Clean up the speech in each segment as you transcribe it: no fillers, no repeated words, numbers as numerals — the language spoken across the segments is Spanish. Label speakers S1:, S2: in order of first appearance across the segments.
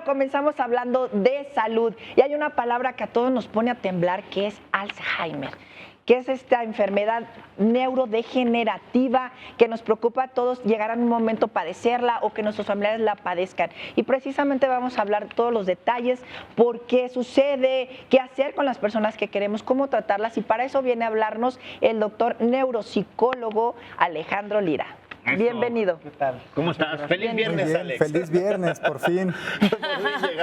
S1: comenzamos hablando de salud y hay una palabra que a todos nos pone a temblar, que es Alzheimer, que es esta enfermedad neurodegenerativa que nos preocupa a todos llegar a un momento padecerla o que nuestros familiares la padezcan. Y precisamente vamos a hablar de todos los detalles, por qué sucede, qué hacer con las personas que queremos, cómo tratarlas, y para eso viene a hablarnos el doctor neuropsicólogo Alejandro Lira.
S2: Eso.
S1: Bienvenido.
S2: ¿Qué tal? ¿Cómo estás? Feliz viernes,
S3: Bien,
S2: Alex.
S3: feliz viernes, por fin.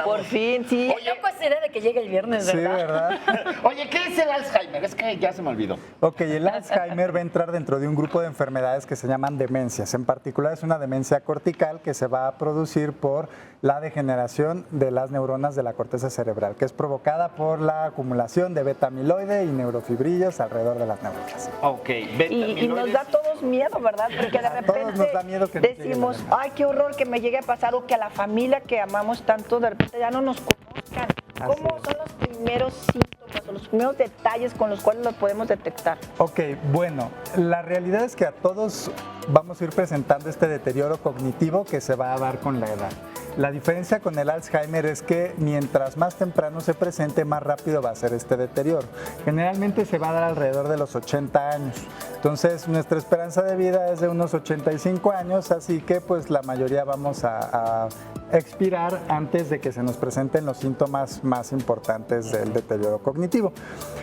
S1: Por fin, sí.
S4: Oye, pues idea de que llegue el viernes,
S3: Sí,
S4: ¿verdad?
S3: ¿verdad?
S2: Oye, ¿qué es el Alzheimer? Es que ya se me olvidó.
S3: Ok, el Alzheimer va a entrar dentro de un grupo de enfermedades que se llaman demencias. En particular es una demencia cortical que se va a producir por la degeneración de las neuronas de la corteza cerebral, que es provocada por la acumulación de beta-amiloide y neurofibrillos alrededor de las neuronas.
S2: Ok.
S1: Y nos da a todos miedo, ¿verdad? Porque de
S3: A todos
S1: repente
S3: nos da miedo que nos llegue
S1: decimos,
S3: la demencia.
S1: ay, qué horror que me llegue a pasar, o que a la familia que amamos tanto de repente ya no nos conozcan. ¿Cómo
S3: es.
S1: son los primeros síntomas o los primeros detalles con los cuales lo podemos detectar?
S3: Ok, bueno, la realidad es que a todos vamos a ir presentando este deterioro cognitivo que se va a dar con la edad. La diferencia con el Alzheimer es que mientras más temprano se presente, más rápido va a ser este deterioro. Generalmente se va a dar alrededor de los 80 años. Entonces, nuestra esperanza de vida es de unos 85 años, así que pues la mayoría vamos a expirar antes de que se nos presenten los síntomas más importantes del deterioro cognitivo.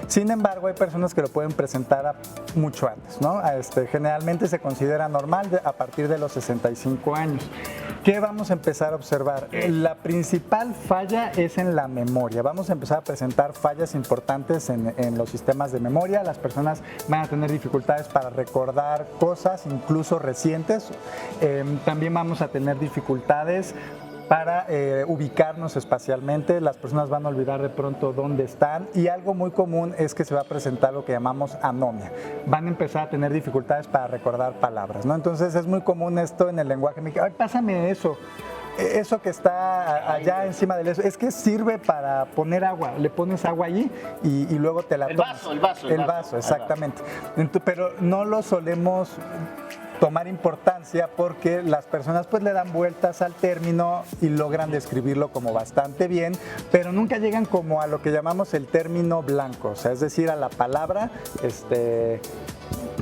S3: Sin embargo, hay personas que lo pueden presentar mucho antes, ¿no? Generalmente se considera normal a partir de los 65 años. ¿Qué vamos a empezar a observar? La principal falla es en la memoria. Vamos a empezar a presentar fallas importantes en los sistemas de memoria. Las personas van a tener dificultades para recordar cosas, incluso recientes. También vamos a tener dificultades para ubicarnos espacialmente. Las personas van a olvidar de pronto dónde están, y algo muy común es que se va a presentar lo que llamamos anomia. Van a empezar a tener dificultades para recordar palabras, ¿no? Entonces es muy común esto en el lenguaje. Me dice, ay, pásame eso. Eso que está allá encima del eso, es que sirve para poner agua. Le pones agua allí y luego te la tomas.
S2: El vaso,
S3: exactamente. Pero no lo solemos tomar importancia porque las personas pues le dan vueltas al término y logran describirlo como bastante bien, pero nunca llegan como a lo que llamamos el término blanco, o sea, es decir, a la palabra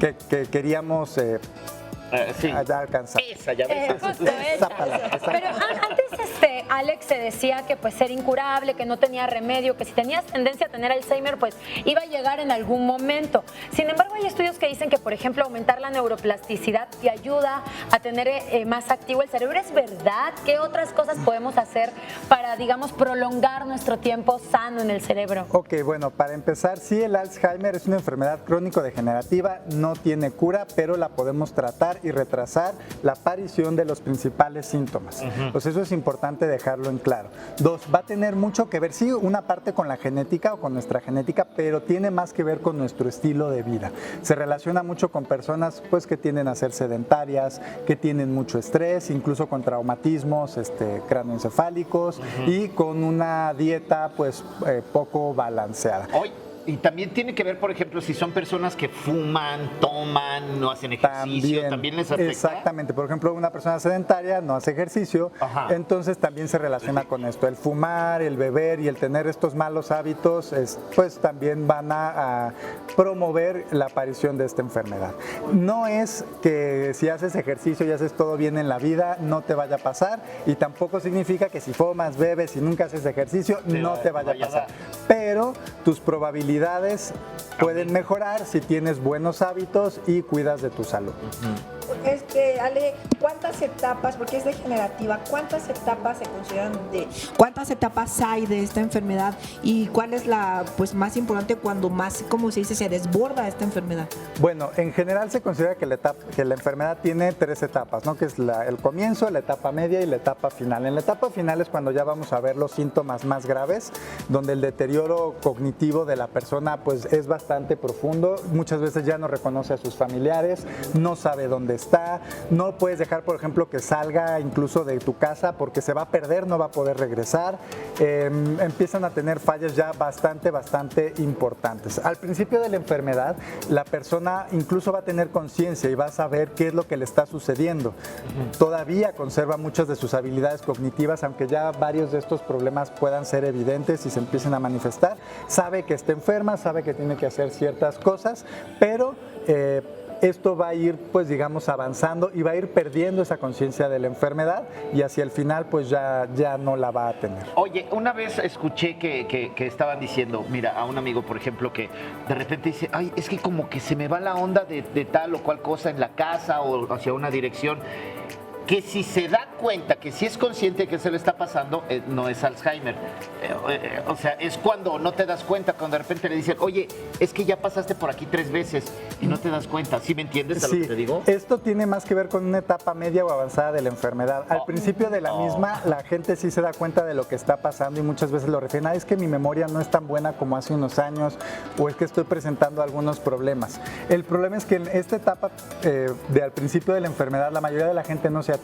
S3: que queríamos
S2: sí.
S3: allá alcanzar.
S2: Esa, ya ves.
S4: Justo
S3: Esa palabra.
S4: Pero antes Alex se decía que pues era incurable, que no tenía remedio, que si tenías tendencia a tener Alzheimer pues iba a llegar en algún momento. Sin embargo, hay estudios que dicen que, por ejemplo, aumentar la neuroplasticidad te ayuda a tener más activo el cerebro. ¿Es verdad? ¿Qué otras cosas podemos hacer para, digamos, prolongar nuestro tiempo sano en el cerebro?
S3: Ok, bueno, para empezar, sí, el Alzheimer es una enfermedad crónico-degenerativa, no tiene cura, pero la podemos tratar y retrasar la aparición de los principales síntomas. Pues eso es importante dejarlo en claro. Dos, va a tener mucho que ver, sí, una parte con la genética o con nuestra genética, pero tiene más que ver con nuestro estilo de vida. Se relaciona mucho con personas pues que tienden a ser sedentarias, que tienen mucho estrés, incluso con traumatismos cráneoencefálicos y con una dieta pues poco balanceada.
S2: Hoy. Y también tiene que ver, por ejemplo, si son personas que fuman, toman, no hacen ejercicio, ¿también les afecta?
S3: Exactamente. Por ejemplo, una persona sedentaria no hace ejercicio, entonces también se relaciona con esto. El fumar, el beber y el tener estos malos hábitos, pues también van a promover la aparición de esta enfermedad. No es que si haces ejercicio y haces todo bien en la vida, no te vaya a pasar, y tampoco significa que si fumas, bebes y nunca haces ejercicio, no te vaya a pasar. Pero tus probabilidades pueden mejorar si tienes buenos hábitos y cuidas de tu salud.
S1: Ale, ¿cuántas etapas, porque es degenerativa, cuántas etapas se consideran cuántas etapas hay de esta enfermedad y cuál es la pues más importante cuando más, como se dice, se desborda esta enfermedad?
S3: Bueno, en general se considera que la enfermedad tiene 3 etapas, ¿no? Que es el comienzo, la etapa media y la etapa final. En la etapa final es cuando ya vamos a ver los síntomas más graves, donde el deterioro cognitivo de la persona pues es bastante profundo. Muchas veces ya no reconoce a sus familiares, no sabe dónde está, no puedes dejar, por ejemplo, que salga incluso de tu casa porque se va a perder, no va a poder regresar. Empiezan a tener fallas ya bastante importantes. Al principio de la enfermedad, la persona incluso va a tener conciencia y va a saber qué es lo que le está sucediendo. Todavía conserva muchas de sus habilidades cognitivas, aunque ya varios de estos problemas puedan ser evidentes y se empiecen a manifestar. Sabe que está enferma, sabe que tiene que hacer ciertas cosas, pero esto va a ir, pues digamos, avanzando y va a ir perdiendo esa conciencia de la enfermedad y hacia el final pues ya no la va a tener.
S2: Oye, una vez escuché que estaban diciendo, mira, a un amigo, por ejemplo, que de repente dice, ay, es que como que se me va la onda de tal o cual cosa en la casa o hacia una dirección, que si se da cuenta, que si es consciente de que se le está pasando, no es Alzheimer. O sea, es cuando no te das cuenta, cuando de repente le dicen, oye, es que ya pasaste por aquí 3 veces y no te das cuenta. ¿Sí me entiendes a lo que te digo?
S3: Esto tiene más que ver con una etapa media o avanzada de la enfermedad. Al principio de la misma, la gente sí se da cuenta de lo que está pasando y muchas veces lo refieren, es que mi memoria no es tan buena como hace unos años o es que estoy presentando algunos problemas. El problema es que en esta etapa de al principio de la enfermedad, la mayoría de la gente no se atiende.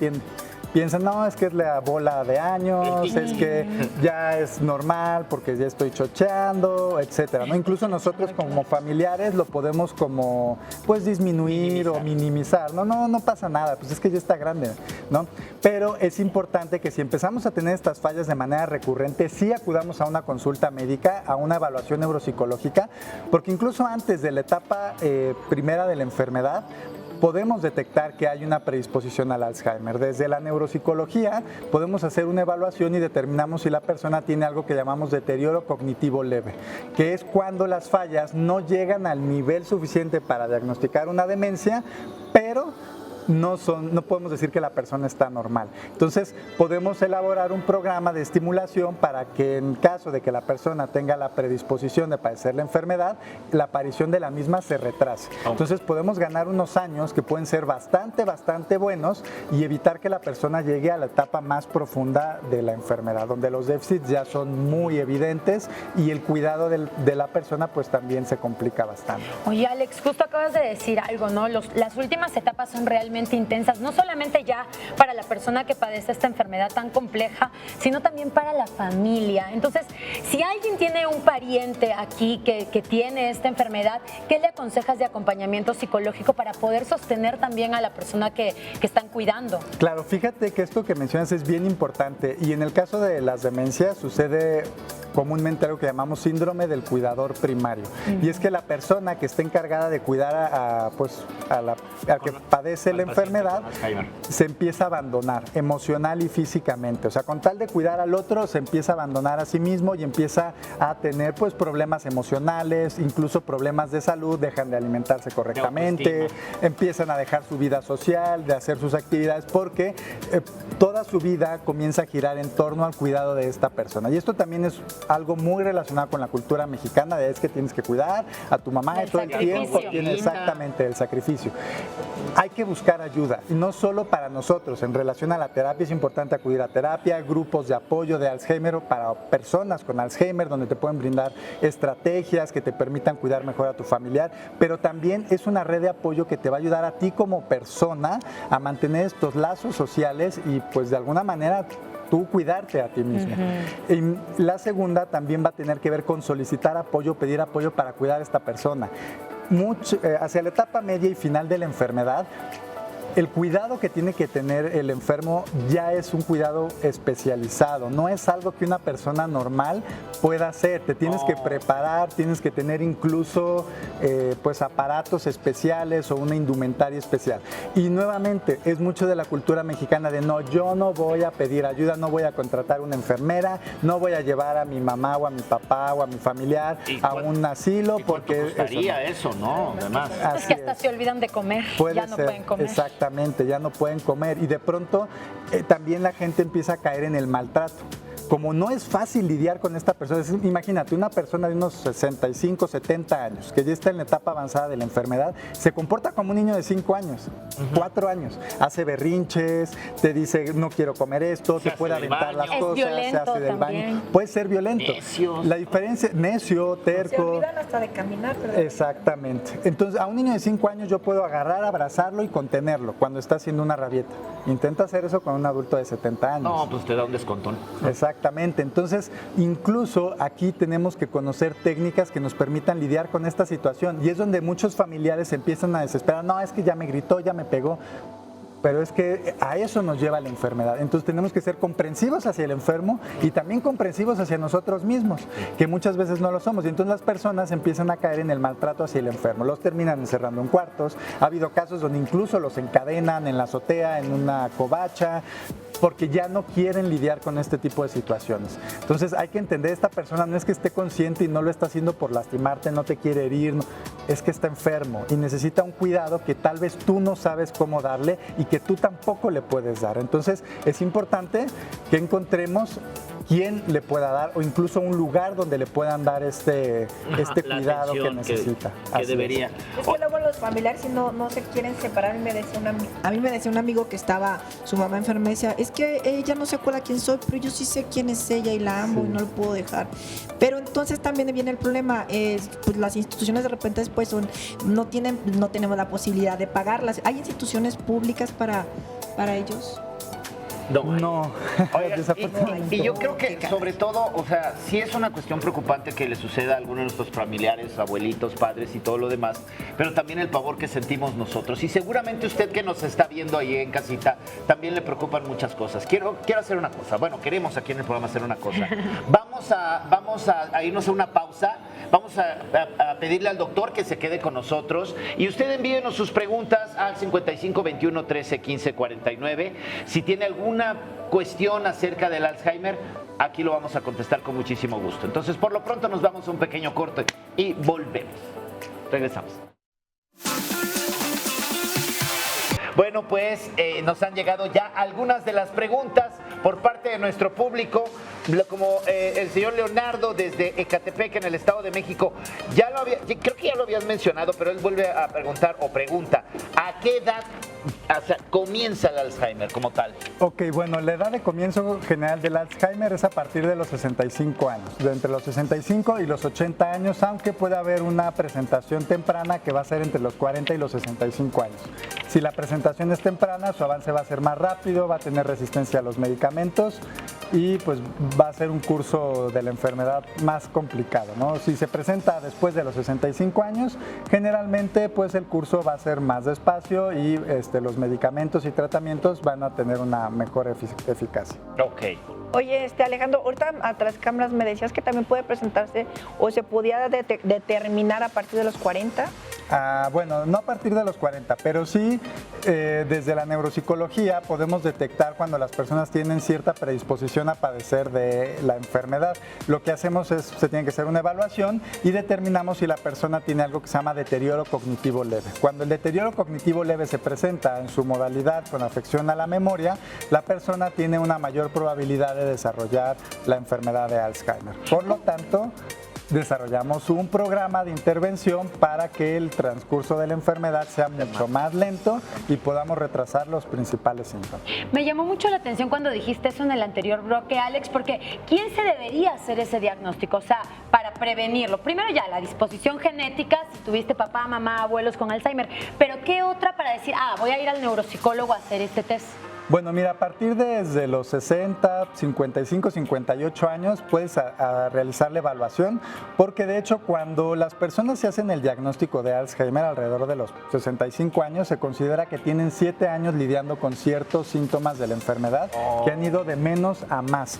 S3: Piensan, no, es que es la bola de años, es que ya es normal porque ya estoy chocheando, etcétera, ¿no? Incluso nosotros como familiares lo podemos como, pues, disminuir o minimizar. No pasa nada, pues es que ya está grande, ¿no? Pero es importante que si empezamos a tener estas fallas de manera recurrente, sí acudamos a una consulta médica, a una evaluación neuropsicológica, porque incluso antes de la etapa primera de la enfermedad, podemos detectar que hay una predisposición al Alzheimer. Desde la neuropsicología podemos hacer una evaluación y determinamos si la persona tiene algo que llamamos deterioro cognitivo leve, que es cuando las fallas no llegan al nivel suficiente para diagnosticar una demencia, pero no podemos decir que la persona está normal. Entonces podemos elaborar un programa de estimulación para que en caso de que la persona tenga la predisposición de padecer la enfermedad, la aparición de la misma se retrase. Entonces podemos ganar unos años que pueden ser bastante buenos y evitar que la persona llegue a la etapa más profunda de la enfermedad, donde los déficits ya son muy evidentes y el cuidado de la persona pues también se complica bastante.
S4: Oye, Alex, justo acabas de decir algo, ¿no? Las últimas etapas son realmente intensas, no solamente ya para la persona que padece esta enfermedad tan compleja, sino también para la familia. Entonces, si alguien tiene un pariente aquí que tiene esta enfermedad, ¿qué le aconsejas de acompañamiento psicológico para poder sostener también a la persona que están cuidando?
S3: Claro, fíjate que esto que mencionas es bien importante y en el caso de las demencias sucede comúnmente algo que llamamos síndrome del cuidador primario. Y es que la persona que está encargada de cuidar al que padece la enfermedad se empieza a abandonar emocional y físicamente. O sea, con tal de cuidar al otro se empieza a abandonar a sí mismo y empieza a tener pues problemas emocionales, incluso problemas de salud, dejan de alimentarse correctamente, empiezan a dejar su vida social, de hacer sus actividades porque toda su vida comienza a girar en torno al cuidado de esta persona. Y esto también es algo muy relacionado con la cultura mexicana, de es que tienes que cuidar a tu mamá y todo el tiempo tiene exactamente el sacrificio. Hay que buscar ayuda, y no solo para nosotros. En relación a la terapia es importante acudir a terapia, grupos de apoyo de Alzheimer para personas con Alzheimer, donde te pueden brindar estrategias que te permitan cuidar mejor a tu familiar, pero también es una red de apoyo que te va a ayudar a ti como persona a mantener estos lazos sociales y pues de alguna manera tú cuidarte a ti mismo. Y la segunda también va a tener que ver con solicitar apoyo, pedir apoyo para cuidar a esta persona. Hacia la etapa media y final de la enfermedad, el cuidado que tiene que tener el enfermo ya es un cuidado especializado, no es algo que una persona normal pueda hacer. Te tienes que preparar, tienes que tener incluso pues aparatos especiales o una indumentaria especial. Y nuevamente es mucho de la cultura mexicana de no, yo no voy a pedir ayuda, no voy a contratar una enfermera, no voy a llevar a mi mamá o a mi papá o a mi familiar a un asilo porque
S2: costaría eso, ¿no? Además.
S4: Es que hasta se olvidan de comer, ya no pueden comer.
S3: Exactamente, ya no pueden comer y de pronto también la gente empieza a caer en el maltrato. como no es fácil lidiar con esta persona, imagínate, una persona de unos 65, 70 años, que ya está en la etapa avanzada de la enfermedad, se comporta como un niño de 5 años, 4 años, hace berrinches, te dice no quiero comer esto, te puede aventar las cosas, se hace del baño, puede ser violento.
S2: Necios.
S3: La diferencia, necio, terco.
S1: Se olvidan hasta de caminar, ¿verdad?
S3: Exactamente. Entonces, a un niño de 5 años yo puedo agarrar, abrazarlo y contenerlo cuando está haciendo una rabieta. Intenta hacer eso con un adulto de 70 años.
S2: No, pues te da un descontón.
S3: Exactamente. Entonces, incluso aquí tenemos que conocer técnicas que nos permitan lidiar con esta situación. Y es donde muchos familiares empiezan a desesperar. No, es que ya me gritó, ya me pegó. Pero es que a eso nos lleva la enfermedad. Entonces tenemos que ser comprensivos hacia el enfermo y también comprensivos hacia nosotros mismos, que muchas veces no lo somos. Y entonces las personas empiezan a caer en el maltrato hacia el enfermo. Los terminan encerrando en cuartos. Ha habido casos donde incluso los encadenan en la azotea, en una covacha, porque ya no quieren lidiar con este tipo de situaciones. Entonces hay que entender, esta persona no es que esté consciente y no lo está haciendo por lastimarte, no te quiere herir, no, es que está enfermo y necesita un cuidado que tal vez tú no sabes cómo darle y que tú tampoco le puedes dar. Entonces es importante que encontremos quién le pueda dar o incluso un lugar donde le puedan dar este cuidado que necesita.
S2: Que debería.
S1: Es que luego los familiares si no se quieren separar. A mí me decía un amigo que estaba, su mamá enferma, decía, es que ella no se acuerda quién soy, pero yo sí sé quién es ella y la amo y no lo puedo dejar. Pero entonces también viene el problema, pues las instituciones de repente después no tenemos la posibilidad de pagarlas. ¿Hay instituciones públicas para ellos?
S3: No.
S2: Oigan,
S3: Desafortunadamente.
S2: y yo creo que sobre todo, o sea, sí es una cuestión preocupante que le suceda a algunos de nuestros familiares, abuelitos, padres y todo lo demás, pero también el pavor que sentimos nosotros. Y seguramente usted que nos está viendo ahí en casita, también le preocupan muchas cosas. Quiero hacer una cosa, bueno, queremos aquí en el programa hacer una cosa. Vamos a irnos a una pausa, vamos a pedirle al doctor que se quede con nosotros y usted envíenos sus preguntas al 55 21 13 15 49. Si tiene alguna cuestión acerca del Alzheimer, aquí lo vamos a contestar con muchísimo gusto. Entonces, por lo pronto nos vamos a un pequeño corte y volvemos. Regresamos. Bueno, pues nos han llegado ya algunas de las preguntas por parte de nuestro público, como el señor Leonardo desde Ecatepec, en el Estado de México. Creo que ya lo habías mencionado, pero él vuelve a preguntar o pregunta, ¿a qué edad comienza el Alzheimer como tal?
S3: Ok, bueno, la edad de comienzo general del Alzheimer es a partir de los 65 años, de entre los 65 y los 80 años, aunque puede haber una presentación temprana que va a ser entre los 40 y los 65 años. Si la presentación es temprana, su avance va a ser más rápido, va a tener resistencia a los medicamentos y pues va a ser un curso de la enfermedad más complicado, ¿no? Si se presenta después de los 65 años, generalmente pues el curso va a ser más despacio y los medicamentos y tratamientos van a tener una mejor eficacia.
S2: Ok.
S1: Oye, Alejandro, ahorita a tras cámaras me decías que también puede presentarse o se podía determinar a partir de los 40.
S3: Bueno, no a partir de los 40, pero sí desde la neuropsicología podemos detectar cuando las personas tienen cierta predisposición a padecer de la enfermedad. Lo que hacemos es, se tiene que hacer una evaluación y determinamos si la persona tiene algo que se llama deterioro cognitivo leve. Cuando el deterioro cognitivo leve se presenta en su modalidad con afección a la memoria, la persona tiene una mayor probabilidad de desarrollar la enfermedad de Alzheimer. Por lo tanto, desarrollamos un programa de intervención para que el transcurso de la enfermedad sea mucho más lento y podamos retrasar los principales síntomas.
S4: Me llamó mucho la atención cuando dijiste eso en el anterior bloque, Alex, porque ¿quién se debería hacer ese diagnóstico? O sea, para prevenirlo. Primero ya, la disposición genética, si tuviste papá, mamá, abuelos con Alzheimer, pero ¿qué otra para decir, voy a ir al neuropsicólogo a hacer este test?
S3: Bueno, mira, a partir desde los 60, 55, 58 años puedes realizar la evaluación, porque de hecho cuando las personas se hacen el diagnóstico de Alzheimer alrededor de los 65 años, se considera que tienen 7 años lidiando con ciertos síntomas de la enfermedad que han ido de menos a más.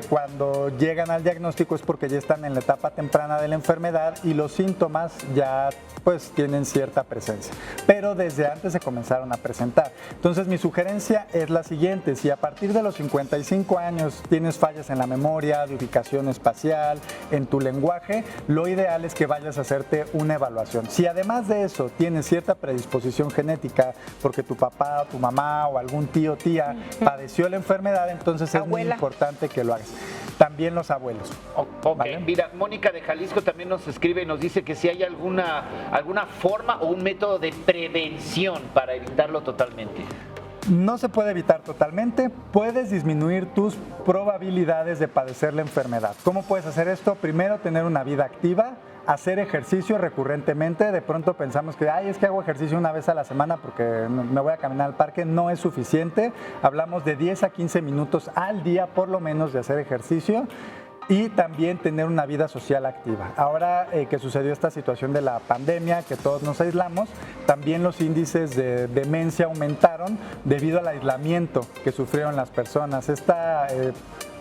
S3: Cuando llegan al diagnóstico es porque ya están en la etapa temprana de la enfermedad y los síntomas ya pues tienen cierta presencia, pero desde antes se comenzaron a presentar. Entonces mi sugerencia es la siguiente: si a partir de los 55 años tienes fallas en la memoria, de ubicación espacial, en tu lenguaje, lo ideal es que vayas a hacerte una evaluación. Si además de eso tienes cierta predisposición genética porque tu papá, tu mamá o algún tío o tía padeció la enfermedad, entonces es muy importante que lo hagas. También los abuelos.
S2: Ok,
S3: ¿vale?
S2: mira, Mónica de Jalisco también nos escribe y nos dice que si hay alguna forma o un método de prevención para evitarlo totalmente.
S3: No se puede evitar totalmente, puedes disminuir tus probabilidades de padecer la enfermedad. ¿Cómo puedes hacer esto? Primero, tener una vida activa, hacer ejercicio recurrentemente. De pronto pensamos que, es que hago ejercicio una vez a la semana porque me voy a caminar al parque. No es suficiente. Hablamos de 10 a 15 minutos al día por lo menos de hacer ejercicio. Y también tener una vida social activa. Ahora que sucedió esta situación de la pandemia, que todos nos aislamos, también los índices de demencia aumentaron debido al aislamiento que sufrieron las personas. Esta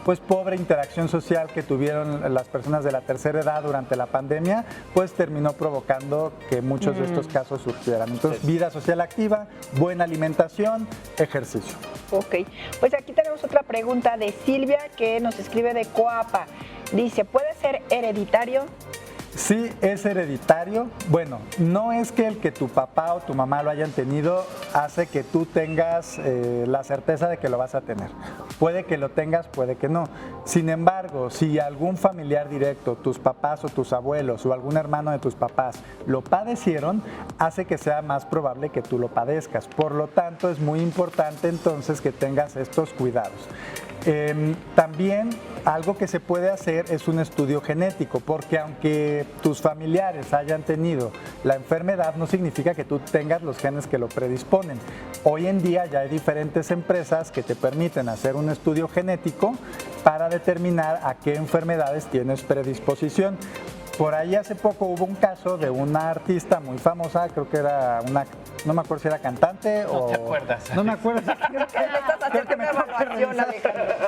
S3: pues pobre interacción social que tuvieron las personas de la tercera edad durante la pandemia, pues terminó provocando que muchos de estos casos surgieran. Entonces, vida social activa, buena alimentación, ejercicio.
S1: Ok, pues aquí tenemos otra pregunta de Silvia que nos escribe de Coapa. Dice, ¿puede ser hereditario?
S3: Sí, es hereditario. Bueno, no es que el que tu papá o tu mamá lo hayan tenido hace que tú tengas la certeza de que lo vas a tener. Puede que lo tengas, puede que no. Sin embargo, si algún familiar directo, tus papás o tus abuelos o algún hermano de tus papás lo padecieron, hace que sea más probable que tú lo padezcas. Por lo tanto, es muy importante entonces que tengas estos cuidados. También algo que se puede hacer es un estudio genético, porque aunque tus familiares hayan tenido la enfermedad, no significa que tú tengas los genes que lo predisponen. Hoy en día ya hay diferentes empresas que te permiten hacer un estudio genético para determinar a qué enfermedades tienes predisposición. Por ahí hace poco hubo un caso de una artista muy famosa, creo que era no me acuerdo si era cantante o...
S2: ¿No te acuerdas?
S3: No me acuerdo. Creo que me tengo que revisar.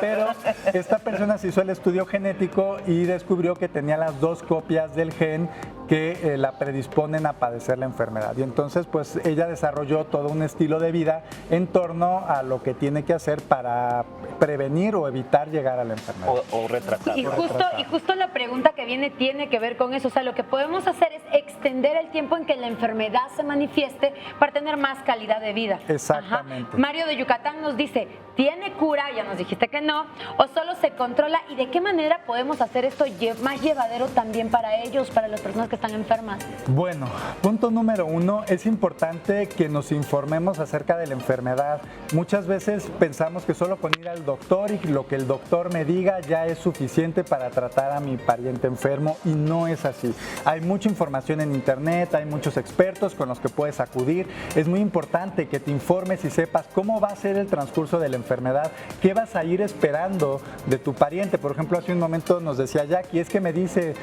S3: Pero esta persona se hizo el estudio genético y descubrió que tenía las 2 copias del gen que la predisponen a padecer la enfermedad. Y entonces, pues, ella desarrolló todo un estilo de vida en torno a lo que tiene que hacer para prevenir o evitar llegar a la enfermedad.
S2: O retrasar.
S4: Y justo la pregunta que viene tiene que ver con eso. O sea, lo que podemos hacer es extender el tiempo en que la enfermedad se manifieste para tener más calidad de vida.
S3: Exactamente.
S4: Ajá. Mario de Yucatán nos dice, ¿tiene cura? Ya nos dijiste que no. ¿O solo se controla? ¿Y de qué manera podemos hacer esto más llevadero también para ellos, para las personas que están enfermas?
S3: Bueno, punto número 1, es importante que nos informemos acerca de la enfermedad. Muchas veces pensamos que solo con ir al doctor y lo que el doctor me diga ya es suficiente para tratar a mi pariente enfermo, y no es así. Hay mucha información en internet, hay muchos expertos con los que puedes acudir. Es muy importante que te informes y sepas cómo va a ser el transcurso de la enfermedad, qué vas a ir esperando de tu pariente. Por ejemplo, hace un momento nos decía Jackie, es que me dice,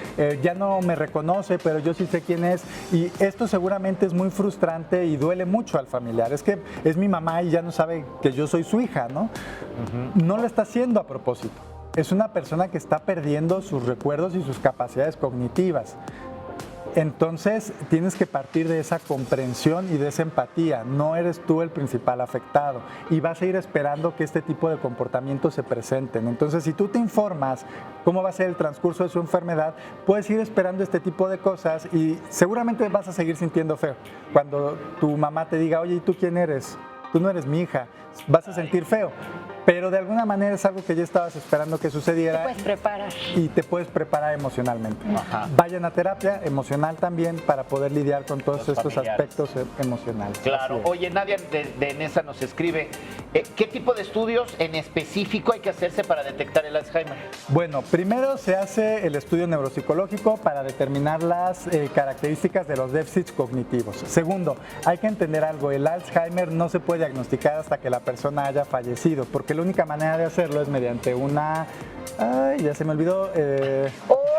S3: ya no me reconoce, pero yo sí sé quién es, y esto seguramente es muy frustrante y duele mucho al familiar. Es que es mi mamá y ya no sabe que yo soy su hija, ¿no? No lo está haciendo a propósito. Es una persona que está perdiendo sus recuerdos y sus capacidades cognitivas. Entonces tienes que partir de esa comprensión y de esa empatía. No eres tú el principal afectado y vas a ir esperando que este tipo de comportamientos se presenten. Entonces, si tú te informas cómo va a ser el transcurso de su enfermedad, puedes ir esperando este tipo de cosas y seguramente vas a seguir sintiendo feo. Cuando tu mamá te diga, oye, ¿y tú quién eres? Tú no eres mi hija. Vas a sentir feo. Pero de alguna manera es algo que ya estabas esperando que sucediera.
S4: Te puedes preparar.
S3: Y te puedes preparar emocionalmente.
S2: Ajá.
S3: Vayan a terapia emocional también para poder lidiar con todos
S2: Los
S3: estos
S2: familiares.
S3: aspectos emocionales.
S2: Claro.
S3: Así es.
S2: Oye, Nadia de Nesa nos escribe, ¿qué tipo de estudios en específico hay que hacerse para detectar el Alzheimer?
S3: Bueno, primero se hace el estudio neuropsicológico para determinar las características de los déficits cognitivos. Segundo, hay que entender algo, el Alzheimer no se puede diagnosticar hasta que la persona haya fallecido, porque la única manera de hacerlo es mediante una... Ay, ya se me olvidó...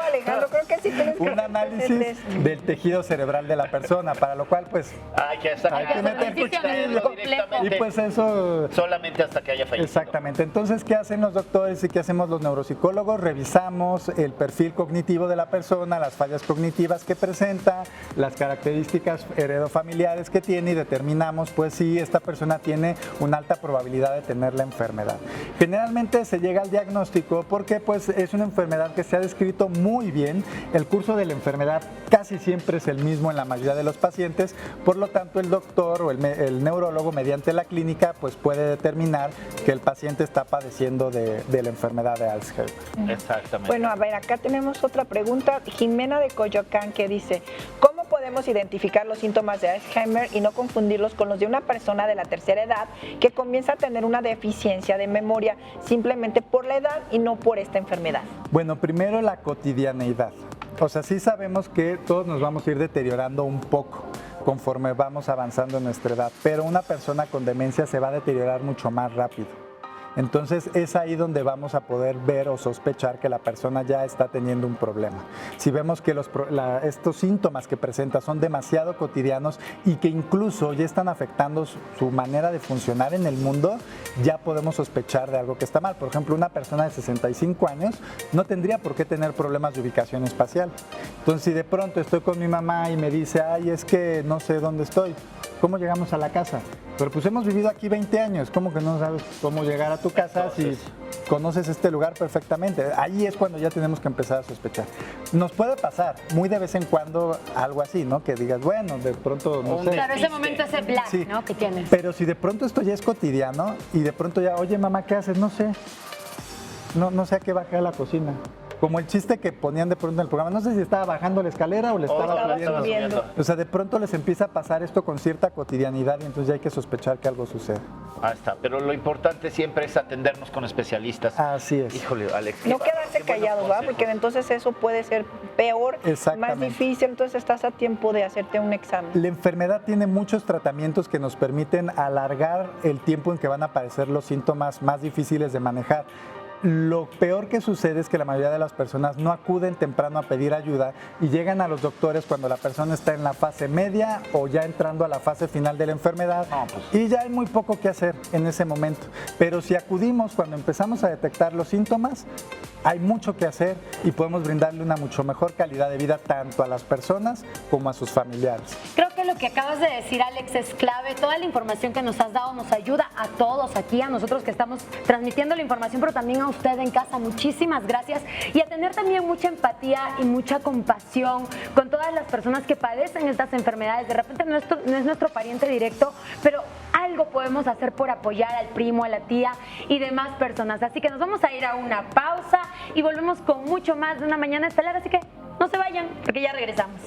S1: Alejandro, creo que sí tienes que
S3: un análisis del tejido cerebral de la persona, para lo cual pues
S2: Hay que
S3: meter cuchillo.
S2: directamente.
S3: Y pues eso...
S2: Solamente hasta que haya fallecido.
S3: Exactamente. Entonces, ¿qué hacen los doctores y qué hacemos los neuropsicólogos? Revisamos el perfil cognitivo de la persona, las fallas cognitivas que presenta, las características heredofamiliares que tiene y determinamos pues si esta persona tiene una alta probabilidad de tener la enfermedad. Generalmente se llega al diagnóstico porque pues es una enfermedad que se ha descrito muy bien, el curso de la enfermedad casi siempre es el mismo en la mayoría de los pacientes, por lo tanto el doctor o el neurólogo mediante la clínica pues puede determinar que el paciente está padeciendo de la enfermedad de Alzheimer.
S2: Exactamente.
S1: Bueno, a ver, acá tenemos otra pregunta. Jimena de Coyoacán que dice, ¿cómo podemos identificar los síntomas de Alzheimer y no confundirlos con los de una persona de la tercera edad que comienza a tener una deficiencia de memoria simplemente por la edad y no por esta enfermedad?
S3: Bueno, primero la cotidianeidad. O sea, sí sabemos que todos nos vamos a ir deteriorando un poco conforme vamos avanzando en nuestra edad, pero una persona con demencia se va a deteriorar mucho más rápido. Entonces es ahí donde vamos a poder ver o sospechar que la persona ya está teniendo un problema. Si vemos que estos síntomas que presenta son demasiado cotidianos y que incluso ya están afectando su manera de funcionar en el mundo, ya podemos sospechar de algo que está mal. Por ejemplo, una persona de 65 años no tendría por qué tener problemas de ubicación espacial. Entonces, si de pronto estoy con mi mamá y me dice, ay, es que no sé dónde estoy, ¿cómo llegamos a la casa? Pero pues hemos vivido aquí 20 años, ¿cómo que no sabes cómo llegar a tu casa si conoces este lugar perfectamente? Ahí es cuando ya tenemos que empezar a sospechar. Nos puede pasar muy de vez en cuando algo así, ¿no? Que digas, bueno, de pronto, no sé.
S4: Claro, ese momento, ese black,
S3: Sí.
S4: ¿no? Que tienes.
S3: Pero si de pronto esto ya es cotidiano y de pronto ya, oye, mamá, ¿qué haces? No sé. No sé a qué bajé a la cocina. Como el chiste que ponían de pronto en el programa, no sé si estaba bajando la escalera o le estaba subiendo. O sea, de pronto les empieza a pasar esto con cierta cotidianidad y entonces ya hay que sospechar que algo sucede.
S2: Ahí está, pero lo importante siempre es atendernos con especialistas.
S3: Así es.
S2: Híjole, Alex.
S1: No quedarse callados, ¿verdad? Porque entonces eso puede ser peor, más
S3: Exactamente.
S1: difícil, entonces estás a tiempo de hacerte un examen.
S3: La enfermedad tiene muchos tratamientos que nos permiten alargar el tiempo en que van a aparecer los síntomas más difíciles de manejar. Lo peor que sucede es que la mayoría de las personas no acuden temprano a pedir ayuda y llegan a los doctores cuando la persona está en la fase media o ya entrando a la fase final de la enfermedad y ya hay muy poco que hacer en ese momento. Pero si acudimos cuando empezamos a detectar los síntomas, hay mucho que hacer y podemos brindarle una mucho mejor calidad de vida tanto a las personas como a sus familiares.
S4: Creo que lo que acabas de decir, Alex, es clave. Toda la información que nos has dado nos ayuda a todos aquí, a nosotros que estamos transmitiendo la información, pero también a usted en casa. Muchísimas gracias. Y a tener también mucha empatía y mucha compasión con todas las personas que padecen estas enfermedades. De repente no es nuestro pariente directo, pero algo podemos hacer por apoyar al primo, a la tía y demás personas. Así que nos vamos a ir a una pausa y volvemos con mucho más de Una Mañana Estelar. Así que no se vayan, porque ya regresamos.